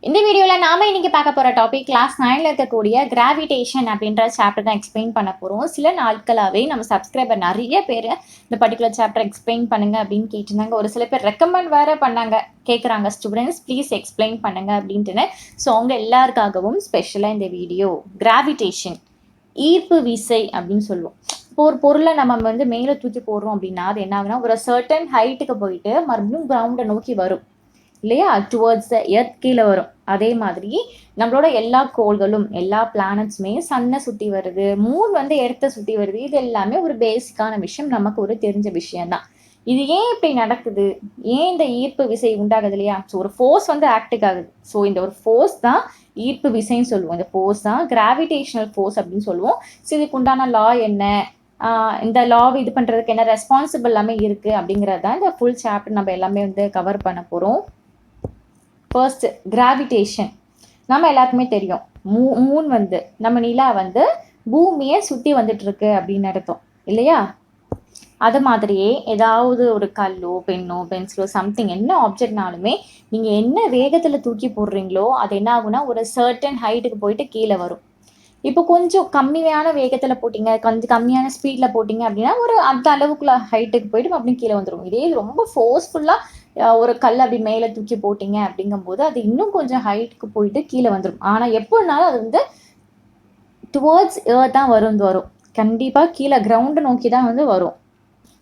இந்த வீடியோவில் நாம இன்னைக்கு பார்க்க போகிற டாபிக் கிளாஸ் 9ல் இருக்கக்கூடிய கிராவிடேஷன் அப்படின்ற சாப்டர் தான் எக்ஸ்பிளைன் பண்ண போகிறோம். சில நாட்களாகவே நம்ம சப்ஸ்கிரைபர் நிறைய பேர் இந்த பர்டிகுலர் சாப்டர் எக்ஸ்பிளைன் பண்ணுங்க அப்படின்னு கேட்டிருந்தாங்க. ஒரு சில பேர் ரெக்கமெண்ட் வேறு பண்ணாங்க, கேட்குறாங்க ஸ்டூடெண்ட்ஸ் ப்ளீஸ் எக்ஸ்பிளைன் பண்ணுங்க அப்படின்ட்டுன்னு. ஸோ அவங்க எல்லாருக்காகவும் ஸ்பெஷலாக இந்த வீடியோ கிராவிடேஷன் ஈர்ப்பு விசை அப்படின்னு சொல்லுவோம். இப்போ ஒரு பொருளை நம்ம வந்து மேலே தூக்கி போடுறோம் அப்படின்னா அது என்ன ஆகுனா ஒரு சர்டன் ஹைட்டுக்கு போயிட்டு மறுபடியும் கிரவுண்டை நோக்கி வரும் இல்லையா, டுவர்ட்ஸ் த எர்த் கீழே வரும். அதே மாதிரி நம்மளோட எல்லா கோள்களும் எல்லா பிளானட்ஸுமே சன்னை சுற்றி வருது, மூன் வந்து எர்த்தை சுற்றி வருது. இது எல்லாமே ஒரு பேசிக்கான விஷயம், நமக்கு ஒரு தெரிஞ்ச விஷயம்தான். இது ஏன் இப்படி நடக்குது, ஏன் இந்த ஈர்ப்பு விசை உண்டாகுது இல்லையா? ஸோ ஒரு ஃபோர்ஸ் வந்து ஆக்டிவ் ஆகுது. ஸோ இந்த ஒரு ஃபோர்ஸ் தான் ஈர்ப்பு விசைன்னு சொல்லுவோம். இந்த ஃபோர்ஸ் தான் கிராவிடேஷனல் ஃபோர்ஸ் அப்படின்னு சொல்லுவோம். ஸோ இதுக்கு உண்டான லா என்ன, இந்த லாவை இது பண்ணுறதுக்கு என்ன ரெஸ்பான்சிபிள் எல்லாமே இருக்குது அப்படிங்கிறது தான் இந்த ஃபுல் சாப்டர் நம்ம எல்லாமே வந்து கவர் பண்ண போகிறோம். ஃபர்ஸ்ட் கிராவிடேஷன் நம்ம எல்லாருக்குமே தெரியும். மூன் வந்து நம்ம நிலா வந்து பூமியை சுற்றி வந்துட்டு இருக்கு அப்படின்னு அர்த்தம் இல்லையா? அது மாதிரியே ஏதாவது ஒரு கல்லோ பெண்ணோ பென்சிலோ சம்திங் என்ன ஆப்ஜெக்ட்னாலுமே நீங்கள் என்ன வேகத்தில் தூக்கி போடுறீங்களோ அது என்ன ஆகுனா ஒரு சர்டன் ஹைட்டுக்கு போயிட்டு கீழே வரும். இப்போ கொஞ்சம் கம்மியான வேகத்தில் போட்டிங்க, கொஞ்சம் கம்மியான ஸ்பீடில் போட்டிங்க அப்படின்னா ஒரு அந்த அளவுக்குள்ள ஹைட்டுக்கு போயிட்டு அப்படின்னு கீழே வந்துடும். இதே ரொம்ப ஃபோர்ஸ்ஃபுல்லாக ஒரு கல் அப்படி மேலே தூக்கி போட்டிங்க அப்படிங்கும்போது அது இன்னும் கொஞ்சம் ஹைட்டுக்கு போயிட்டு கீழே வந்துடும். ஆனால் எப்போனாலும் அது வந்து டுவர்ட்ஸ் எர்த் தான் வரும். கண்டிப்பாக கீழே கிரவுண்டை நோக்கி தான் வந்து வரும்.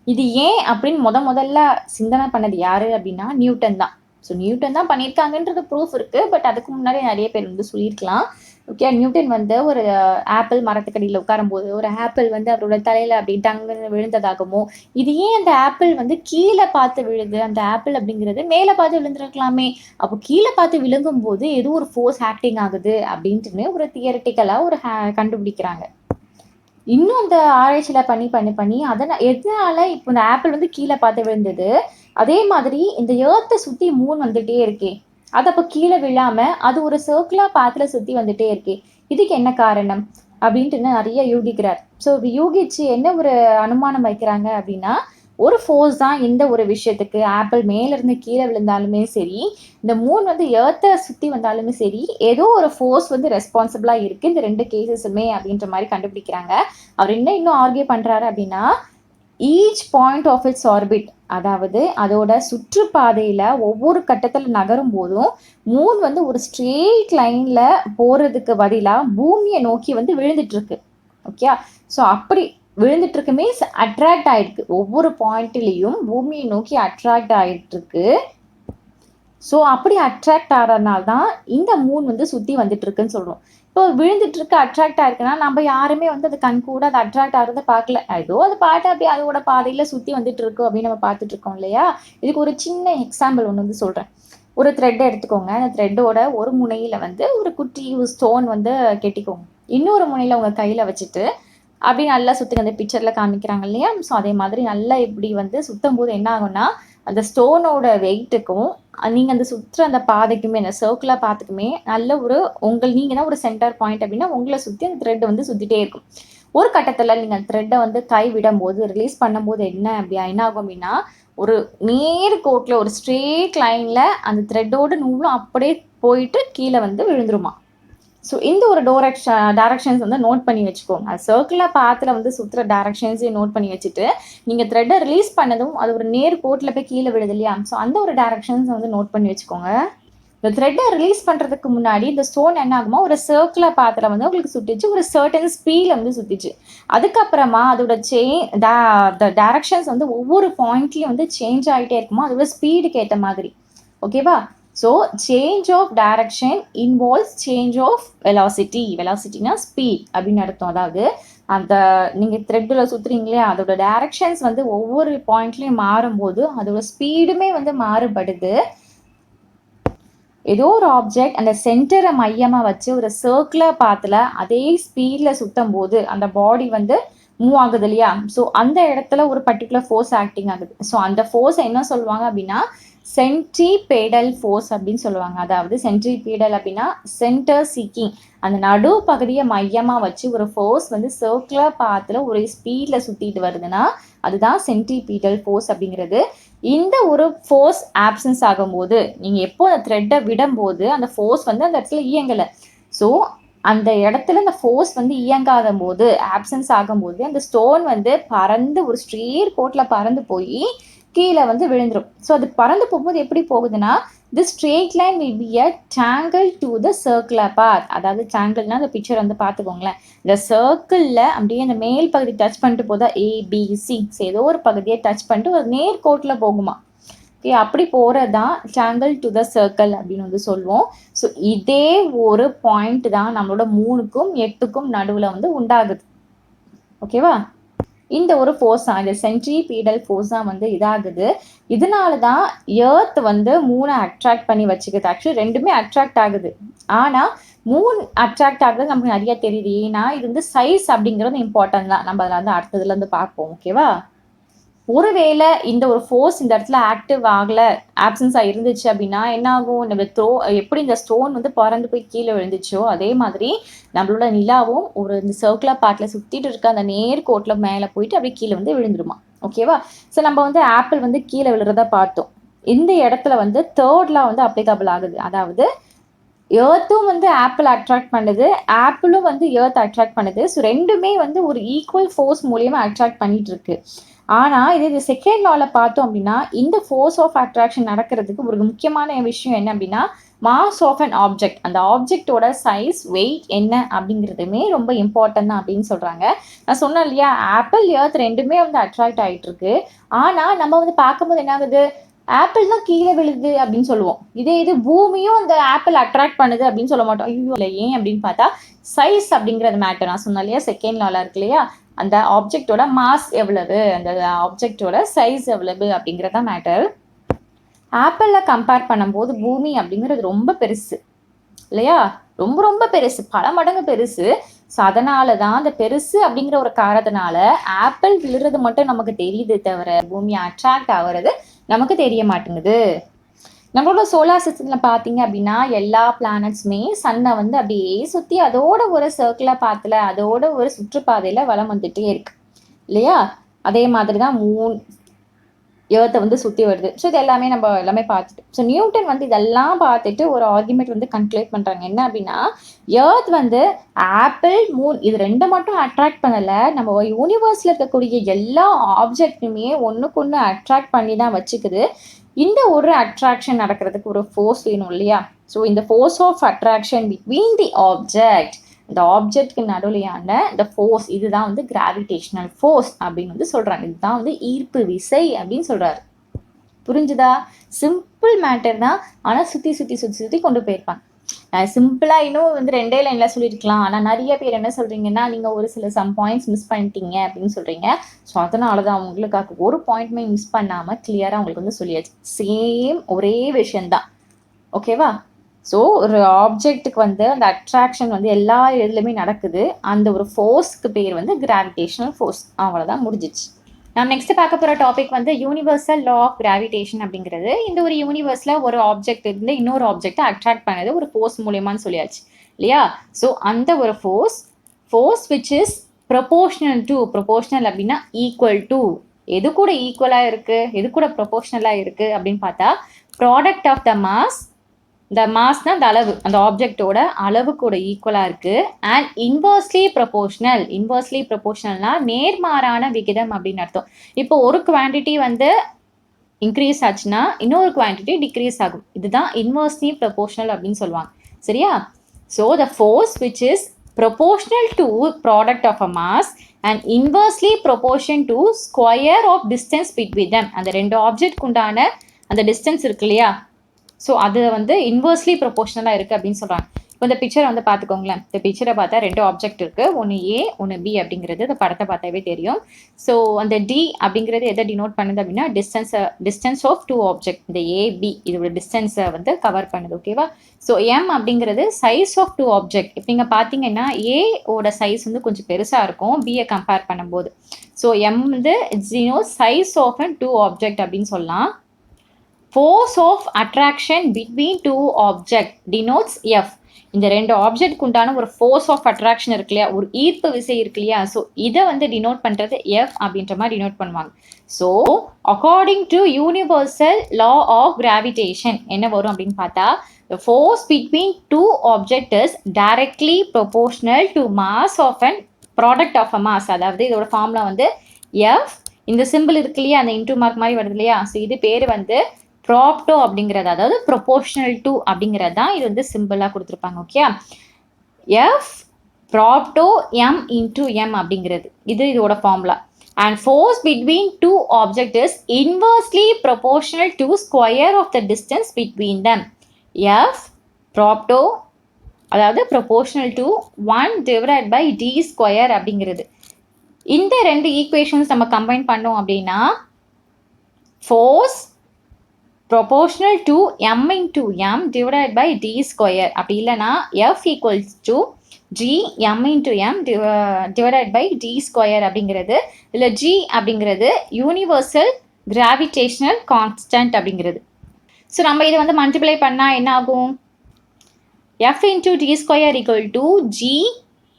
இது ஏன் அப்படின்னு முதல்ல சிந்தனை பண்ணது யாரு அப்படின்னா நியூட்டன் தான். ஸோ நியூட்டன் தான் பண்ணியிருக்காங்கன்றது ப்ரூஃப் இருக்குது. பட் அதுக்கு முன்னாடி நிறைய பேர் வந்து சொல்லியிருக்கலாம். ஓகே, நியூட்டன் வந்து ஒரு ஆப்பிள் மரத்துக்கடியில் உட்காரும்போது ஒரு ஆப்பிள் வந்து அவரோட தலையில் அப்படி டங்குன்னு விழுந்ததாகவும், இது ஏன் அந்த ஆப்பிள் வந்து கீழே பார்த்து விழுது, அந்த ஆப்பிள் அப்படிங்கிறது மேலே பார்த்து விழுந்துருக்கலாமே, அப்போ கீழே பார்த்து விழுங்கும் போது ஏதோ ஒரு ஃபோர்ஸ் ஆக்டிங் ஆகுது அப்படின்ட்டுன்னு ஒரு தியரிட்டிக்கலாக ஒரு கண்டுபிடிக்கிறாங்க. இன்னும் அந்த ஆராய்ச்சியில் பண்ணி எதனால இப்போ இந்த ஆப்பிள் வந்து கீழே பார்த்து விழுந்தது, அதே மாதிரி இந்த ஏர்த்தை சுற்றி மூன் வந்துட்டே இருக்கே, அது அப்போ கீழே விழாமல் அது ஒரு சர்க்குலர் பாத்தில் சுற்றி வந்துட்டே இருக்கே, இதுக்கு என்ன காரணம் அப்படின்ட்டு நிறைய யூகிக்கிறார். ஸோ யூகிச்சு என்ன ஒரு அனுமானம் வைக்கிறாங்க அப்படின்னா ஒரு ஃபோர்ஸ் தான் எந்த ஒரு விஷயத்துக்கு ஆப்பிள் மேலேருந்து கீழே விழுந்தாலுமே சரி, இந்த மூன் வந்து ஏர்த்தை சுற்றி வந்தாலுமே சரி, ஏதோ ஒரு ஃபோர்ஸ் வந்து ரெஸ்பான்சிபிளாக இருக்குது இந்த ரெண்டு கேசஸுமே அப்படின்ற மாதிரி கண்டுபிடிக்கிறாங்க. அவர் இன்னும் ஆர்கியூ பண்ணுறாரு அப்படின்னா each point of its orbit, அதாவது அதோட சுற்றுப்பாதையில் ஒவ்வொரு கட்டத்தில் நகரும் போதும் மூன் வந்து ஒரு ஸ்ட்ரெயிட் லைனில் போகிறதுக்கு பதிலாக பூமியை நோக்கி வந்து விழுந்துட்டுருக்கு. ஓகே, ஸோ அப்படி விழுந்துட்டு இருக்கு மீன்ஸ் அட்ராக்ட் ஆகிருக்கு, ஒவ்வொரு பாயிண்ட்லேயும் பூமியை நோக்கி அட்ராக்ட் ஆகிட்டுருக்கு. ஸோ அப்படி அட்ராக்ட் ஆகிறதுனால தான் இந்த மூன் வந்து சுற்றி வந்துட்டு இருக்குன்னு சொல்கிறோம். இப்போ விழுந்துட்டு இருக்கு அட்ராக்ட் ஆயிருக்குன்னா நம்ம யாருமே வந்து அது கண் கூட அது அட்ராக்ட் ஆகிறத பார்க்கல, ஏதோ அது பாட்டு அப்படியே அதோட பாதையில் சுற்றி வந்துட்டு இருக்கு அப்படின்னு நம்ம பார்த்துட்டு இருக்கோம் இல்லையா? இதுக்கு ஒரு சின்ன எக்ஸாம்பிள் ஒன்று வந்து சொல்கிறேன். ஒரு த்ரெட்டை எடுத்துக்கோங்க, அந்த த்ரெட்டோட ஒரு முனையில் வந்து ஒரு குட்டி ஸ்டோன் வந்து கெட்டிக்கோங்க, இன்னொரு முனையில் உங்கள் கையில் வச்சுட்டு அப்படி நல்லா சுற்றுங்க. அந்த பிக்சரில் காமிக்கிறாங்க இல்லையா? ஸோ அதே மாதிரி நல்லா இப்படி வந்து சுற்றும் போது என்ன ஆகும்னா அந்த ஸ்டோனோட வெயிட்டுக்கும் நீங்கள் அந்த சுற்றுற அந்த பாதைக்குமே அந்த சர்க்குலர் பாத்துக்குமே நல்ல ஒரு நீங்கள் தான் ஒரு சென்டர் பாயிண்ட் அப்படின்னா உங்களை சுற்றி அந்த த்ரெட் வந்து சுற்றிட்டே இருக்கும். ஒரு கட்டத்தில் நீங்கள் அந்த த்ரெட்டை வந்து கை விடும்போது ரிலீஸ் பண்ணும்போது என்ன ஆகும் அப்படின்னா ஒரு நேர் கோட்டில் ஒரு ஸ்ட்ரெயிட் லைனில் அந்த த்ரெட்டோட நூலும் அப்படியே போயிட்டு கீழே வந்து விழுந்துருமா. ஸோ இந்த ஒரு டைரக்ஷன்ஸ் வந்து நோட் பண்ணி வச்சுக்கோங்க. அது சர்க்குலர் பாத்தில் வந்து சுற்றுற டைரக்ஷன்ஸையும் நோட் பண்ணி வச்சுட்டு நீங்கள் த்ரெட்டை ரிலீஸ் பண்ணதும் அது ஒரு நேர் கோட்டில் போய் கீழே விடுது இல்லையா? ஸோ அந்த ஒரு டைரக்ஷன்ஸ் வந்து நோட் பண்ணி வச்சுக்கோங்க. இந்த த்ரெட்டை ரிலீஸ் பண்ணுறதுக்கு முன்னாடி இந்த ஸ்டோன் என்ன ஆகுமோ ஒரு சர்க்குலர் பாத்தில் வந்து உங்களுக்கு சுற்றிச்சு, ஒரு சர்டன் ஸ்பீடில் வந்து சுற்றிச்சு. அதுக்கப்புறமா அதோட டைரக்ஷன்ஸ் வந்து ஒவ்வொரு பாயிண்ட்லேயும் வந்து சேஞ்ச் ஆகிட்டே இருக்குமோ அதோட ஸ்பீடுக்கு ஏற்ற மாதிரி. ஓகேவா? So change of direction involves change of வெலாசிட்டினா ஸ்பீட் அப்படின்னு அர்த்தம். அதாவது அந்த நீங்கள் த்ரெட்டில் சுற்றுறீங்களே அதோட டைரக்ஷன்ஸ் வந்து ஒவ்வொரு பாயிண்ட்லேயும் மாறும்போது அதோட ஸ்பீடுமே வந்து மாறுபடுது. ஏதோ ஒரு ஆப்ஜெக்ட் அந்த சென்டரை மையமாக வச்சு ஒரு சர்க்குலர் பாத்தில் அதே ஸ்பீடில் சுற்றும் போது அந்த பாடி வந்து மூவ் ஆகுது இல்லையா? ஸோ அந்த இடத்துல ஒரு பர்டிகுலர் ஃபோர்ஸ் ஆக்டிங் ஆகுது. ஸோ அந்த ஃபோர்ஸை என்ன சொல்லுவாங்க அப்படின்னா சென்ட்ரிபெடல் ஃபோர்ஸ் அப்படின்னு சொல்லுவாங்க. அதாவது சென்ட்ரிபெடல் அப்படின்னா சென்டர் சீக்கிங், அந்த நடு பகுதியை மையமாக வச்சு ஒரு ஃபோர்ஸ் வந்து சர்க்குலர் பாத்தில் ஒரு ஸ்பீடில் சுற்றிட்டு வருதுன்னா அதுதான் சென்ட்ரிபெடல் ஃபோர்ஸ் அப்படிங்கிறது. இந்த ஒரு ஃபோர்ஸ் ஆப்சன்ஸ் ஆகும்போது, நீங்கள் எப்போ அந்த த்ரெட்டை விடும்போது அந்த ஃபோர்ஸ் வந்து அந்த இடத்துல இயங்கலை. ஸோ அந்த இடத்துல அந்த ஃபோர்ஸ் வந்து இயங்காத போது, ஆப்சன்ஸ் ஆகும்போது அந்த ஸ்டோன் வந்து பறந்து ஒரு ஸ்ட்ரெயிட் கோட்டில் பறந்து போய் கீழே வந்து விழுந்துடும். ஸோ அது பறந்து போகும்போது எப்படி போகுதுன்னா, the straight line will be a triangle to the circular path. அதாவது ட்ராங்கிள்னா அந்த பிக்சர் வந்து பார்த்துக்கோங்களேன். இந்த சர்க்கிளில் அப்படியே அந்த மேல் பகுதி டச் பண்ணிட்டு போதா ஏபிசி, ஏதோ ஒரு பகுதியை டச் பண்ணிட்டு ஒரு நேர் கோட்டில் போகுமா. ஓகே, அப்படி போகிறது தான் ட்ராங்கிள் டு த சர்க்கிள் அப்படின்னு வந்து சொல்லுவோம். ஸோ இதே ஒரு பாயிண்ட் தான் நம்மளோட 3க்கும் 8க்கும் நடுவில் வந்து உண்டாகுது. ஓகேவா? இந்த ஒரு ஃபோர்ஸ் தான், இந்த சென்ட்ரிபீடல் ஃபோர்ஸ் தான் வந்து இதாகுது. இதனால தான் எர்த் வந்து 3 அட்ராக்ட் பண்ணி வச்சுக்குது. ஆக்சுவலி 2மே அட்ராக்ட் ஆகுது. ஆனால் 3 அட்ராக்ட் ஆகுறது நமக்கு நிறைய தெரியுது. ஏன்னா இது வந்து சைஸ் அப்படிங்கிறது இம்பார்ட்டன்ட் தான். நம்ம அதில் வந்து அடுத்ததுலேருந்து பார்ப்போம். ஓகேவா? ஒருவேளை இந்த ஒரு ஃபோர்ஸ் இந்த இடத்துல ஆக்டிவ் ஆகலை, ஆப்சன்ஸாக இருந்துச்சு அப்படின்னா என்ன ஆகும், நம்ம எப்படி இந்த ஸ்டோன் வந்து பறந்து போய் கீழே விழுந்துச்சோ அதே மாதிரி நம்மளோட நிலாவும் ஒரு இந்த சர்க்குலர் பார்ட்டில் சுற்றிட்டு இருக்க அந்த நேர்கோட்டில் மேலே போயிட்டு அப்படியே கீழே வந்து விழுந்துருமா. ஓகேவா? ஸோ நம்ம வந்து ஆப்பிள் வந்து கீழே விழுறத பார்த்தோம். இந்த இடத்துல வந்து தேர்ட் லா வந்து அப்ளிகபிள் ஆகுது. அதாவது எர்த்தும் வந்து ஆப்பிள் அட்ராக்ட் பண்ணுது, ஆப்பிளும் வந்து எர்த் அட்ராக்ட் பண்ணுது. ஸோ 2மே வந்து ஒரு ஈக்குவல் ஃபோர்ஸ் மூலியமாக அட்ராக்ட் பண்ணிட்டு இருக்கு. ஆனால் இது செகண்ட் லாவில் பார்த்தோம் அப்படின்னா, இந்த ஃபோர்ஸ் ஆஃப் அட்ராக்ஷன் நடக்கிறதுக்கு ஒரு முக்கியமான விஷயம் என்ன அப்படின்னா, மாஸ் ஆஃப் அன் ஆப்ஜெக்ட். அந்த ஆப்ஜெக்டோட சைஸ், வெயிட் என்ன அப்படிங்கிறதுமே ரொம்ப இம்பார்ட்டன்ட் தான் அப்படின்னு சொல்கிறாங்க. நான் சொன்னேன் இல்லையா, ஆப்பிள் எர்த் 2மே வந்து அட்ராக்ட் ஆகிட்டு இருக்கு. ஆனால் நம்ம வந்து பார்க்கும்போது என்ன ஆகுது, ஆப்பிள் தான் கீழே விழுது அப்படின்னு சொல்லுவோம். இது பூமியும் அந்த ஆப்பிள் அட்ராக்ட் பண்ணுது அப்படின்னு சொல்ல மாட்டோம். ஐயோ இல்லை, ஏன் அப்படின்னு பார்த்தா சைஸ் அப்படிங்கிறது மேட்டர். நான் சொன்னேன் இல்லையா, செகண்ட் லாவில் இருக்கு இல்லையா, அந்த ஆப்ஜெக்டோட மாஸ் எவ்வளவு, அந்த ஆப்ஜெக்டோட சைஸ் எவ்வளவு அப்படிங்கிறதா மேட்டர். ஆப்பிளில் கம்பேர் பண்ணும்போது பூமி அப்படிங்கிறது ரொம்ப பெருசு இல்லையா, ரொம்ப ரொம்ப பெருசு, பல மடங்கு பெருசு. ஸோ அதனால தான் அந்த பெருசு அப்படிங்கிற ஒரு காரணத்தினால ஆப்பிள் விழுறது மட்டும் நமக்கு தெரியுது தவிர பூமி அட்ராக்ட் ஆகிறது நமக்கு தெரிய மாட்டேங்குது. நம்மளோட சோலார் சிஸ்டத்தில் பார்த்தீங்க அப்படின்னா எல்லா பிளானட்ஸுமே சன்னை வந்து அப்படியே சுற்றி அதோட ஒரு சர்க்குலர் பாத்தில் அதோட ஒரு சுற்றுப்பாதையில் வலம் வந்துட்டே இருக்கு இல்லையா. அதே மாதிரி தான் எர்த்தை வந்து சுற்றி வருது. ஸோ இது நம்ம எல்லாமே பார்த்துட்டு, ஸோ நியூட்டன் வந்து இதெல்லாம் பார்த்துட்டு ஒரு ஆர்குமெண்ட் வந்து கன்க்ளூட் பண்ணுறாங்க. என்ன அப்படின்னா, எர்த் வந்து ஆப்பிள், மூன் இது 2 மட்டும் அட்ராக்ட் பண்ணலை, நம்ம யூனிவர்ஸில் இருக்கக்கூடிய எல்லா ஆப்ஜெக்ட்டுமே ஒன்றுக்கு ஒன்று அட்ராக்ட் பண்ணி தான் வச்சுக்குது. இந்த ஒரு அட்ராக்ஷன் நடக்கிறதுக்கு ஒரு ஃபோர்ஸ் வேணும் இல்லையா. ஸோ இந்த force of attraction between the object, இந்த ஆப்ஜெக்ட்க்கு நடுவுலையான இந்த ஃபோர்ஸ், இதுதான் வந்து கிராவிடேஷனல் ஃபோர்ஸ் அப்படின்னு வந்து சொல்கிறாங்க. இதுதான் வந்து ஈர்ப்பு விசை அப்படின்னு சொல்கிறாரு. புரிஞ்சுதா? சிம்பிள் மேட்டர் தான், ஆனால் சுற்றி சுற்றி சுற்றி சுற்றி கொண்டு போயிருப்பாங்க. சிம்பிளாக இன்னும் வந்து 2 லைனில் சொல்லியிருக்கலாம். ஆனால் நிறைய பேர் என்ன சொல்கிறீங்கன்னா, நீங்கள் ஒரு சில சம் பாயிண்ட்ஸ் மிஸ் பண்ணிட்டீங்க அப்படின்னு சொல்கிறீங்க. ஸோ அதனால தான் உங்களுக்காக ஒரு பாயிண்ட்மே மிஸ் பண்ணாமல் கிளியராக உங்களுக்கு வந்து சொல்லியாச்சு. சேம் ஒரே விஷயந்தான். ஓகேவா? ஸோ ஒரு ஆப்ஜெக்ட்டுக்கு வந்து அந்த அட்ராக்ஷன் வந்து எல்லா இதுலையுமே நடக்குது. அந்த ஒரு ஃபோர்ஸ்க்கு பேர் வந்து கிராவிடேஷனல் ஃபோர்ஸ். அவ்வளோதான், முடிஞ்சிச்சு. நம்ம நெக்ஸ்ட் பார்க்க போகிற டாபிக் வந்து யூனிவர்சல் லா ஆஃப் கிராவிடேஷன் அப்படிங்கிறது. இந்த ஒரு யூனிவர்ஸில் ஒரு ஆப்ஜெக்ட் இருந்து இன்னொரு ஆப்ஜெக்டை அட்ராக்ட் பண்ணது ஒரு ஃபோர்ஸ் மூலியமானு சொல்லியாச்சு இல்லையா. ஸோ அந்த ஒரு ஃபோர்ஸ் விச் இஸ் ப்ரொபோர்ஷனல் அப்படின்னா ஈக்குவல் டு, எது கூட ஈக்குவலாக இருக்குது, எது கூட ப்ரொபோர்ஷனலாக இருக்குது அப்படின்னு பார்த்தா ப்ராடக்ட் ஆஃப் த மாஸ். இந்த மாஸ்னா அந்த அளவு, அந்த ஆப்ஜெக்டோட அளவு கூட ஈக்குவலாக இருக்குது. அண்ட் இன்வர்ஸ்லி ப்ரொபோர்ஷனல்னா நேர்மாறான விகிதம் அப்படின்னு அர்த்தம். இப்போ ஒரு குவான்டிட்டி வந்து இன்க்ரீஸ் ஆச்சுன்னா இன்னொரு குவான்டிட்டி டிக்ரீஸ் ஆகும். இதுதான் இன்வர்ஸ்லி ப்ரொபோர்ஷனல் அப்படின்னு சொல்லுவாங்க. சரியா? So the force which is proportional to product of a mass and inversely proportion to square of distance between them. அந்த 2 ஆப்ஜெக்ட்க்கு உண்டான அந்த டிஸ்டன்ஸ் இருக்கு இல்லையா, ஸோ அது வந்து இன்வர்ஸ்லி ப்ரொபோர்ஷனலாக இருக்குது அப்படின்னு சொல்கிறாங்க. இப்போ இந்த பிக்சரை வந்து பார்த்துக்கோங்களேன். இந்த பிக்சரை பார்த்தா 2 ஆப்ஜெக்ட் இருக்குது, ஒன்று ஏ ஒன்று பி அப்படிங்கிறது இந்த படத்தை பார்த்தாவே தெரியும். ஸோ அந்த டி அப்படிங்கிறது எதை டினோட் பண்ணுது அப்படின்னா டிஸ்டன்ஸ் ஆஃப் 2 ஆப்ஜெக்ட். இந்த ஏபி இதோட டிஸ்டன்ஸை வந்து கவர் பண்ணுது. ஓகேவா? ஸோ எம் அப்படிங்கிறது சைஸ் ஆஃப் 2 ஆப்ஜெக்ட். இப்போ நீங்கள் பார்த்தீங்கன்னா ஏவோட சைஸ் வந்து கொஞ்சம் பெருசாக இருக்கும் பியை கம்பேர் பண்ணும்போது. ஸோ எம் வந்து சைஸ் ஆஃப் அன் 2 ஆப்ஜெக்ட் அப்படின்னு சொல்லலாம். force of attraction between two object denotes F. இந்த ரெண்டு ஆப்ஜெக்ட்க்கு உண்டான ஒரு ஃபோர்ஸ் ஆஃப் அட்ராக்ஷன் இருக்கு இல்லையா, ஒரு ஈர்ப்பு விசை இருக்கு இல்லையா, ஸோ இதை வந்து டினோட் பண்ணுறது எஃப் அப்படின்ற மாதிரி டினோட் பண்ணுவாங்க. So according to universal law of gravitation என்ன வரும் அப்படின்னு பார்த்தா, the force between two objects is directly proportional to mass of an product of a mass. அதாவது இதோட ஃபார்முலா வந்து எஃப், இந்த சிம்பிள் இருக்கு இல்லையா, அந்த இன்டூ மார்க் மாதிரி வருது இல்லையா, ஸோ இது பேர் வந்து ப்ராப்டோ அப்படிங்கிறது, அதாவது ப்ரொபோர்ஷனல் டு அப்படிங்கிறது தான் இது வந்து சிம்பிளாக கொடுத்துருப்பாங்க. Okay, F propto M into M அப்படிங்கிறது இது இதோட formula. And force between two object is inversely proportional to square of the distance between them. F propto அதாவது proportional to 1 divided by D square அப்படிங்கிறது. இந்த ரெண்டு ஈக்குவேஷன்ஸ் நம்ம combine பண்ணோம் அப்படின்னா force proportional to m into m divided by d square. அப்படி இல்லைனா f equals to g m into m divided by d square அப்படிங்கிறது. இல்லை g அப்படிங்கிறது யூனிவர்சல் கிராவிடேஷனல் கான்ஸ்டன்ட் அப்படிங்கிறது. ஸோ நம்ம இதை வந்து மல்டிப்ளை பண்ணால் என்ன ஆகும், f into d square equal to g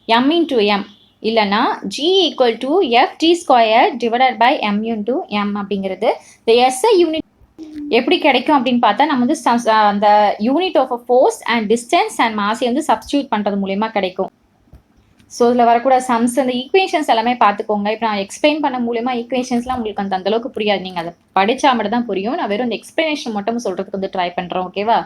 m into m இல்லைனா g equal to f d square divided by m into m அப்படிங்கிறது. இந்த SI யூனிட் எப்படி கிடைக்கும் அப்படின்னு பார்த்தா, நம்ம வந்து அந்த unit of a force and distance and மாஸை வந்து சப்ஸ்டியூட் பண்ணுறது மூலயமா கிடைக்கும். ஸோ இதில் வரக்கூட சம்ஸ் அந்த ஈக்குவேஷன்ஸ் எல்லாமே பார்த்துக்கோங்க. இப்போ நான் எக்ஸ்பிளைன் பண்ண மூலயமா ஈக்குவேஷன்ஸ்லாம் உங்களுக்கு அந்த அளவுக்கு புரியாது, நீங்கள் அதை படித்தா மட்டும் தான் புரியும். நான் வெறும் இந்த எக்ஸ்பிளனேஷன் மட்டும் சொல்கிறதுக்கு வந்து ட்ரை பண்ணுறோம். ஓகேவா,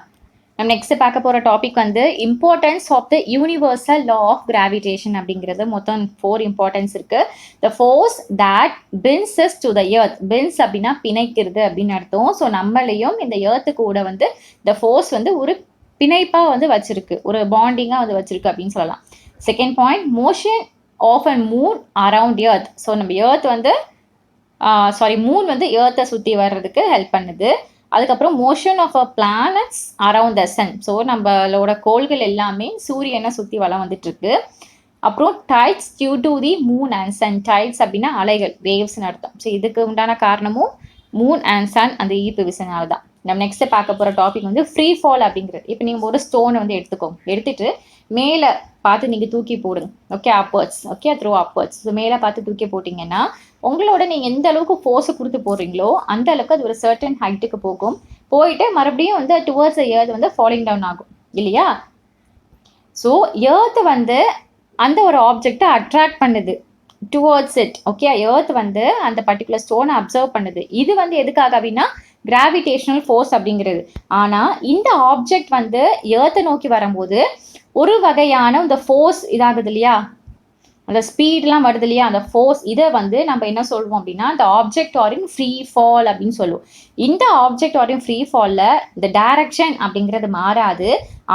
நம்ம நெக்ஸ்ட் பார்க்க போகிற டாபிக் வந்து importance of the universal law of gravitation அப்படிங்கிறது. மொத்தம் 4 இம்பார்ட்டன்ஸ் இருக்குது. The force that binds us to the earth. Binds அப்படின்னா பிணைக்கிறது அப்படின்னு அர்த்தம். ஸோ நம்மளையும் இந்த எர்த்து கூட வந்து இந்த ஃபோர்ஸ் வந்து ஒரு பிணைப்பாக வந்து வச்சிருக்கு, ஒரு பாண்டிங்காக வந்து வச்சிருக்கு அப்படின்னு சொல்லலாம். Second point, motion of and moon around earth. So நம்ம எர்த் வந்து மூன் வந்து எர்த்தை சுற்றி வர்றதுக்கு ஹெல்ப் பண்ணுது. அதுக்கப்புறம் motion of a planets around the sun. So நம்மளோட கோள்கள் எல்லாமே சூரியனை சுற்றி வளம் வந்துட்டுருக்கு. அப்புறம் tides due to the moon and sun. Tides அப்படின்னா அலைகள், வேவ்ஸ்னு அர்த்தம். ஸோ இதுக்கு உண்டான காரணமும் மூன் அண்ட் சன் அந்த ஈர்ப்பு விசைனால தான். நம்ம நெக்ஸ்ட் பார்க்க போகிற டாபிக் வந்து ஃப்ரீ ஃபால் அப்படிங்கிறது. இப்போ நீங்கள் ஒரு ஸ்டோனை வந்து எடுத்துட்டு மேலே பார்த்து நீங்கள் தூக்கி போடுங்க. Okay, upwards. Okay, throw upwards. So மேலே பார்த்து தூக்கி போட்டிங்கன்னா உங்களோட நீங்கள் எந்த அளவுக்கு ஃபோர்ஸை கொடுத்து போடுறீங்களோ அந்த அளவுக்கு அது ஒரு சர்டன் ஹைட்டுக்கு போகும். போயிட்டு மறுபடியும் வந்து டுவர்ட்ஸ் எர்த் வந்து ஃபாலிங் டவுன் ஆகும் இல்லையா. ஸோ எர்த் வந்து அந்த ஒரு ஆப்ஜெக்டை அட்ராக்ட் பண்ணுது டுவர்ட்ஸ் இட். ஓகே, எர்த் வந்து அந்த பர்டிகுலர் ஸ்டோனை அப்சர்வ் பண்ணுது. இது வந்து எதுக்காக அப்படின்னா கிராவிடேஷனல் ஃபோர்ஸ் அப்படிங்கிறது. ஆனால் இந்த ஆப்ஜெக்ட் வந்து எர்த்தை நோக்கி வரும்போது ஒரு வகையான இந்த ஃபோர்ஸ் இதாகுது இல்லையா, அந்த ஸ்பீட்லாம் வருது இல்லையா, அந்த ஃபோர்ஸ் இதை வந்து நம்ம என்ன சொல்லுவோம் அப்படின்னா இந்த object are in free fall அப்படின்னு சொல்லுவோம். இந்த ஆப்ஜெக்ட் ஆர் இன் ஃப்ரீ ஃபாலில் இந்த டைரக்ஷன் அப்படிங்கிறது மாறாது.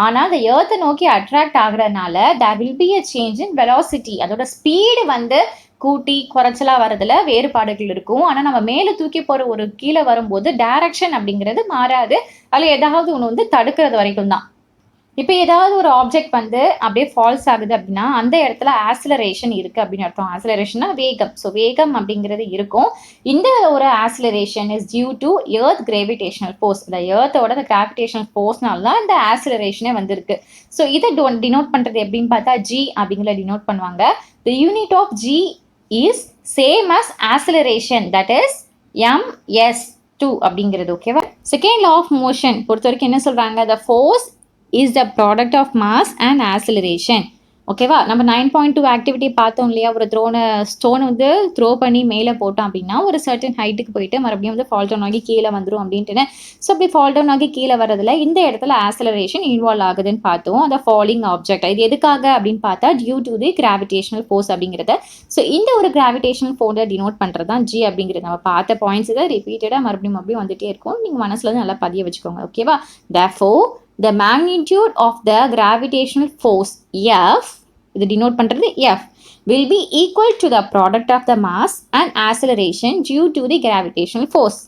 ஆனால் அந்த எர்த்தை நோக்கி அட்ராக்ட் ஆகுறதுனால there will be a change in velocity. அதோட ஸ்பீடு வந்து கூட்டி குறைச்சலாக வரதுல வேறுபாடுகள் இருக்கும். ஆனால் நம்ம மேலே தூக்கி போகிற ஒரு கீழே வரும்போது டைரக்ஷன் அப்படிங்கிறது மாறாது. அதில் ஏதாவது ஒன்று வந்து தடுக்கிறது வரைக்கும் தான். இப்போ ஏதாவது ஒரு ஆப்ஜெக்ட் வந்து அப்படியே ஃபால்ஸ் ஆகுது அப்படின்னா அந்த இடத்துல ஆக்சிலரேஷன் இருக்குது அப்படின்னு அர்த்தம். ஆக்சிலரேஷன்னா வேகம். ஸோ வேகம் அப்படிங்கிறது இருக்கும். இந்த ஒரு acceleration is due to earth gravitational force. இந்த எர்த்தோட இந்த கிராவிடேஷனல் ஃபோர்ஸ்னால தான் இந்த ஆக்சிலரேஷனே வந்திருக்கு. ஸோ இதை டினோட் பண்ணுறது எப்படின்னு பார்த்தா ஜி அப்படிங்கிற டினோட் பண்ணுவாங்க. The unit of g is same as acceleration, that is ms2 அப்படிங்கிறது. ஓகேவா, செகண்ட் லா ஆஃப் மோஷன் பொறுத்த வரைக்கும் என்ன சொல்கிறாங்க, the force is the product of mass and acceleration. ஓகேவா, நம்ம 9.2 ஆக்டிவிட்டி பார்த்தோம் இல்லையா, ஒரு ஸ்டோனை வந்து த்ரோ பண்ணி மேலே போட்டோம் அப்படின்னா ஒரு சர்டன் ஹைட்டுக்கு போயிட்டு மறுபடியும் வந்து ஃபால் டவுன் ஆகி கீழே வந்துடும் அப்படின்ட்டு. ஸோ அப்படி ஃபால் டவுன் ஆகி கீழே வரதுல இந்த இடத்துல ஆக்சலரேஷன் இன்வால்வ் ஆகுதுன்னு பார்த்தோம். அந்த ஃபாலிங் ஆப்ஜெக்ட் இது எதுக்காக அப்படின்னு பார்த்தா due to the gravitational force அப்படிங்கிறத. ஸோ இந்த ஒரு கிராவிடேஷனல் ஃபோர்ஸை டினோட் பண்ணுறது தான் ஜி அப்படிங்கிறது. நம்ம பார்த்த பாயிண்ட்ஸ் இதை ரிப்பீட்டடாக மறுபடியும் வந்துட்டே இருக்கும். நீங்கள் மனசில் வந்து நல்லா பதிய வச்சுக்கோங்க. ஓகேவா, therefore the magnitude of the gravitational force F, இது denote பண்றது F, will be equal to the product of the mass and acceleration due to the gravitational force.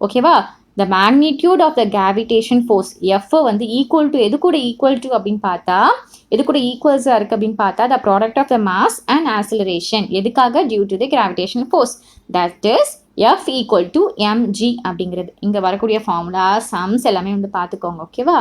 ஓகேவா, the magnitude of the gravitation force F வந்து equal to எது கூட equal to அப்படின்னு பார்த்தா எது கூட ஈக்குவல்ஸாக இருக்குது அப்படின்னு பார்த்தா the product of the mass and acceleration. எதுக்காக? due to the gravitational force, that is F equal to mg அப்படிங்கிறது. இங்கே வரக்கூடிய ஃபார்முலா சம்ஸ் எல்லாமே வந்து பார்த்துக்கோங்க. ஓகேவா?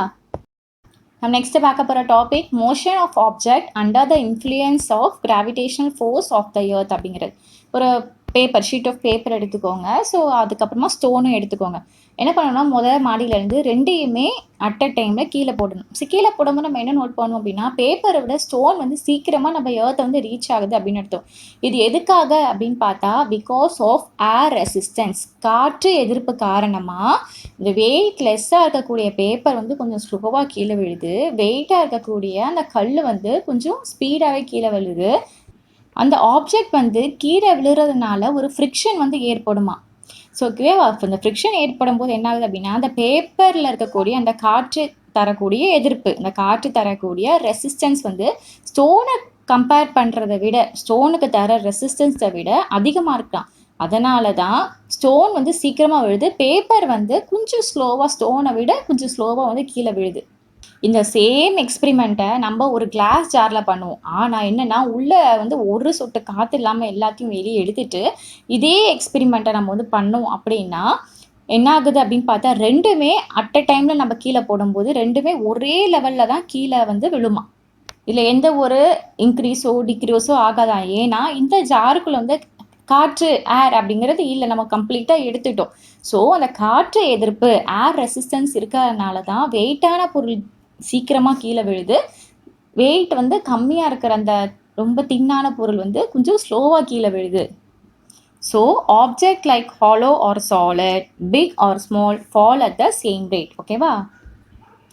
நம்ம நெக்ஸ்ட் பார்க்க போகிற topic motion of object under the influence of gravitational force of the earth அப்படிங்கிறது. ஒரு பேப்பர், ஷீட் ஆஃப் பேப்பர் எடுத்துக்கோங்க. ஸோ அதுக்கப்புறமா ஸ்டோனும் எடுத்துக்கோங்க. என்ன பண்ணணும்னா முதல் மாடியிலேருந்து ரெண்டையுமே அட் அ டைமில் கீழே போடணும். ஸோ கீழே போடும்போது நம்ம என்ன நோட் பண்ணணும் அப்படின்னா, பேப்பரை விட ஸ்டோன் வந்து சீக்கிரமாக நம்ம எர்த்தை வந்து ரீச் ஆகுது அப்படின்னு அர்த்தம். இது எதுக்காக அப்படின்னு பார்த்தா, பிகாஸ் ஆஃப் ஏர் ரெசிஸ்டன்ஸ், காற்று எதிர்ப்பு காரணமாக இந்த வெயிட் லெஸ்ஸாக இருக்கக்கூடிய பேப்பர் வந்து கொஞ்சம் ஸ்லோவாக கீழே விழுது, வெயிட்டாக இருக்கக்கூடிய அந்த கல் வந்து கொஞ்சம் ஸ்பீடாகவே கீழே விழுது. அந்த ஆப்ஜெக்ட் வந்து கீழே விழுறதுனால ஒரு ஃப்ரிக்ஷன் வந்து ஏற்படுமா. ஸோ ஓகேவா? அந்த ஃப்ரிக்ஷன் ஏற்படும் போது என்ன ஆகுது அப்படின்னா, அந்த பேப்பரில் இருக்கக்கூடிய அந்த காற்று தரக்கூடிய எதிர்ப்பு, இந்த காற்று தரக்கூடிய ரெசிஸ்டன்ஸ் வந்து ஸ்டோனை கம்பேர் பண்ணுறதை விட, ஸ்டோனுக்கு தர ரெசிஸ்டன்ஸை விட அதிகமாக இருக்கலாம். அதனால தான் ஸ்டோன் வந்து சீக்கிரமாக விழுது, பேப்பர் வந்து கொஞ்சம் ஸ்லோவாக, ஸ்டோனை விட கொஞ்சம் ஸ்லோவாக வந்து கீழே விழுது. இந்த சேம் எக்ஸ்பிரிமெண்ட்டை நம்ம ஒரு கிளாஸ் ஜாரில் பண்ணுவோம். ஆனால் என்னென்னா, உள்ளே வந்து ஒரு சொட்டு காற்று இல்லாமல் எல்லாத்தையும் வெளியே எடுத்துட்டு இதே எக்ஸ்பிரிமெண்ட்டை நம்ம வந்து பண்ணோம் அப்படின்னா என்ன ஆகுது அப்படின்னு பார்த்தா, ரெண்டுமே அட் அ டைமில் நம்ம கீழே போடும்போது ரெண்டுமே ஒரே லெவலில் தான் கீழே வந்து விழுமா. இதில் எந்த ஒரு இன்க்ரீஸோ டிக்ரீஸோ ஆகாதான். ஏன்னா இந்த ஜாருக்குள்ளே வந்து காற்று, ஏர் அப்படிங்கிறது இல்லை, நம்ம கம்ப்ளீட்டாக எடுத்துட்டோம். ஸோ அந்த காற்று எதிர்ப்பு, ஏர் ரெசிஸ்டன்ஸ் இருக்கிறதுனால தான் வெயிட்டான பொருள் சீக்கிரமாக கீழே விழுது, வெயிட் வந்து கம்மியாக இருக்கிற அந்த ரொம்ப தின்னான பொருள் வந்து கொஞ்சம் ஸ்லோவாக கீழே விழுது. So object like hollow or solid, big or small fall at the same rate. ஓகேவா?